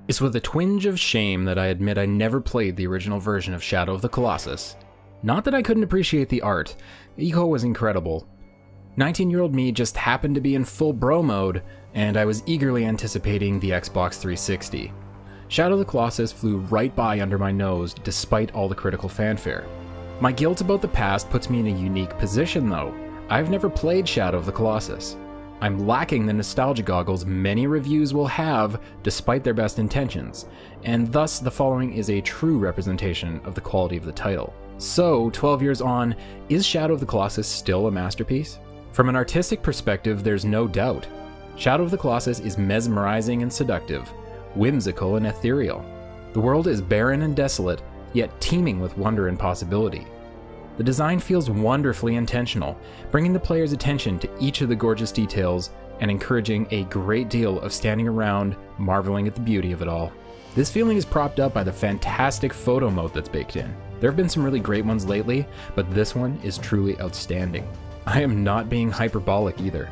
It's with a twinge of shame that I admit I never played the original version of Shadow of the Colossus. Not that I couldn't appreciate the art, Eco was incredible. 19-year-old me just happened to be in full bro mode, and I was eagerly anticipating the Xbox 360. Shadow of the Colossus flew right by under my nose despite all the critical fanfare. My guilt about the past puts me in a unique position though. I've never played Shadow of the Colossus. I'm lacking the nostalgia goggles many reviews will have despite their best intentions, and thus the following is a true representation of the quality of the title. So, 12 years on, is Shadow of the Colossus still a masterpiece? From an artistic perspective, there's no doubt. Shadow of the Colossus is mesmerizing and seductive, whimsical and ethereal. The world is barren and desolate, yet teeming with wonder and possibility. The design feels wonderfully intentional, bringing the player's attention to each of the gorgeous details and encouraging a great deal of standing around, marveling at the beauty of it all. This feeling is propped up by the fantastic photo mode that's baked in. There have been some really great ones lately, but this one is truly outstanding. I am not being hyperbolic either.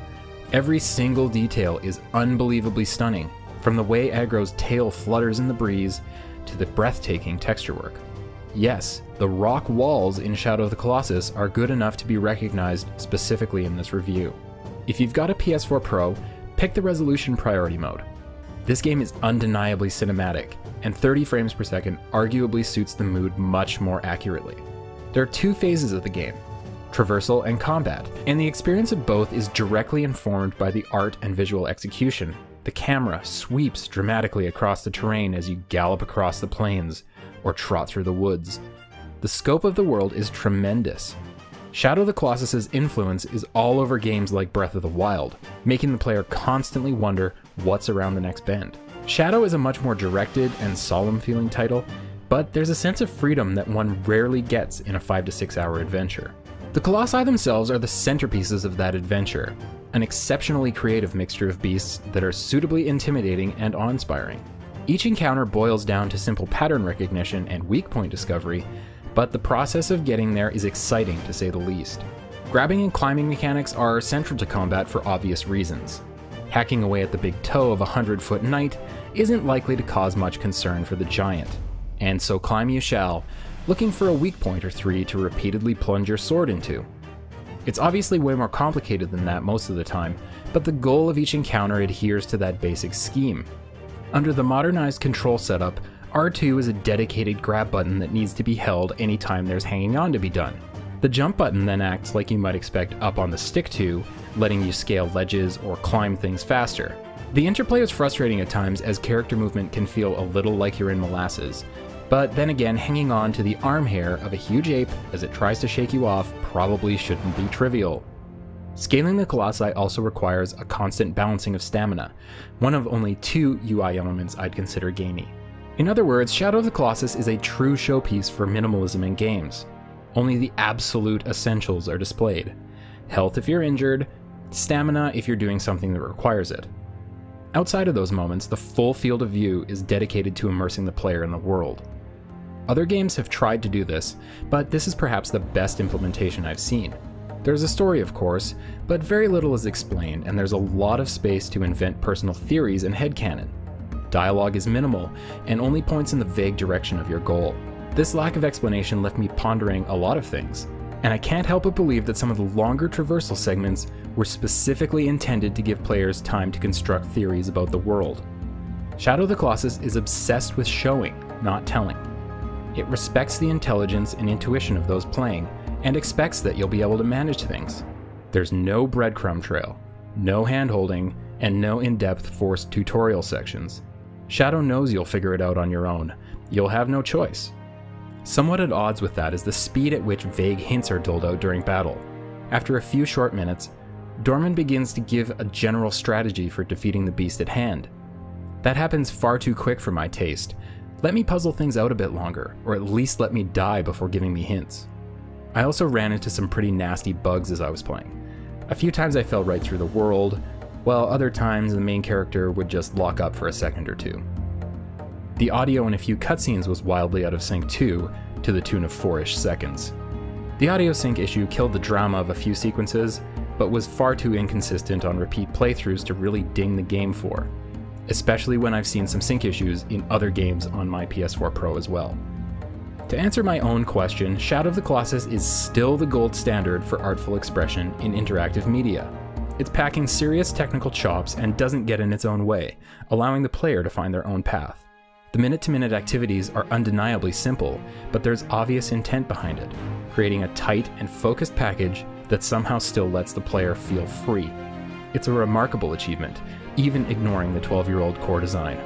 Every single detail is unbelievably stunning, from the way Aggro's tail flutters in the breeze to the breathtaking texture work. Yes, the rock walls in Shadow of the Colossus are good enough to be recognized specifically in this review. If you've got a PS4 Pro, pick the resolution priority mode. This game is undeniably cinematic, and 30 frames per second arguably suits the mood much more accurately. There are two phases of the game, traversal and combat, and the experience of both is directly informed by the art and visual execution. The camera sweeps dramatically across the terrain as you gallop across the plains or trot through the woods. The scope of the world is tremendous. Shadow of the Colossus's influence is all over games like Breath of the Wild, making the player constantly wonder what's around the next bend. Shadow is a much more directed and solemn feeling title, but there's a sense of freedom that one rarely gets in a 5 to 6 hour adventure. The Colossi themselves are the centerpieces of that adventure, an exceptionally creative mixture of beasts that are suitably intimidating and awe-inspiring. Each encounter boils down to simple pattern recognition and weak point discovery, but the process of getting there is exciting to say the least. Grabbing and climbing mechanics are central to combat for obvious reasons. Hacking away at the big toe of a 100-foot knight isn't likely to cause much concern for the giant, and so climb you shall, looking for a weak point or three to repeatedly plunge your sword into. It's obviously way more complicated than that most of the time, but the goal of each encounter adheres to that basic scheme. Under the modernized control setup, R2 is a dedicated grab button that needs to be held anytime there's hanging on to be done. The jump button then acts like you might expect up on the stick to, letting you scale ledges or climb things faster. The interplay is frustrating at times as character movement can feel a little like you're in molasses, but then again hanging on to the arm hair of a huge ape as it tries to shake you off probably shouldn't be trivial. Scaling the Colossi also requires a constant balancing of stamina, one of only two UI elements I'd consider gamey. In other words, Shadow of the Colossus is a true showpiece for minimalism in games. Only the absolute essentials are displayed. Health if you're injured, stamina if you're doing something that requires it. Outside of those moments, the full field of view is dedicated to immersing the player in the world. Other games have tried to do this, but this is perhaps the best implementation I've seen. There's a story, of course, but very little is explained, and there's a lot of space to invent personal theories and headcanon. Dialogue is minimal, and only points in the vague direction of your goal. This lack of explanation left me pondering a lot of things, and I can't help but believe that some of the longer traversal segments were specifically intended to give players time to construct theories about the world. Shadow of the Colossus is obsessed with showing, not telling. It respects the intelligence and intuition of those playing, and expects that you'll be able to manage things. There's no breadcrumb trail, no hand-holding, and no in-depth forced tutorial sections. Shadow knows you'll figure it out on your own. You'll have no choice. Somewhat at odds with that is the speed at which vague hints are doled out during battle. After a few short minutes, Dorman begins to give a general strategy for defeating the beast at hand. That happens far too quick for my taste. Let me puzzle things out a bit longer, or at least let me die before giving me hints. I also ran into some pretty nasty bugs as I was playing. A few times I fell right through the world, while other times the main character would just lock up for a second or two. The audio in a few cutscenes was wildly out of sync too, to the tune of 4-ish seconds. The audio sync issue killed the drama of a few sequences, but was far too inconsistent on repeat playthroughs to really ding the game for. especially when I've seen some sync issues in other games on my PS4 Pro as well. To answer my own question, Shadow of the Colossus is still the gold standard for artful expression in interactive media. It's packing serious technical chops and doesn't get in its own way, allowing the player to find their own path. The minute-to-minute activities are undeniably simple, but there's obvious intent behind it, creating a tight and focused package that somehow still lets the player feel free. It's a remarkable achievement, even ignoring the 12-year-old core design.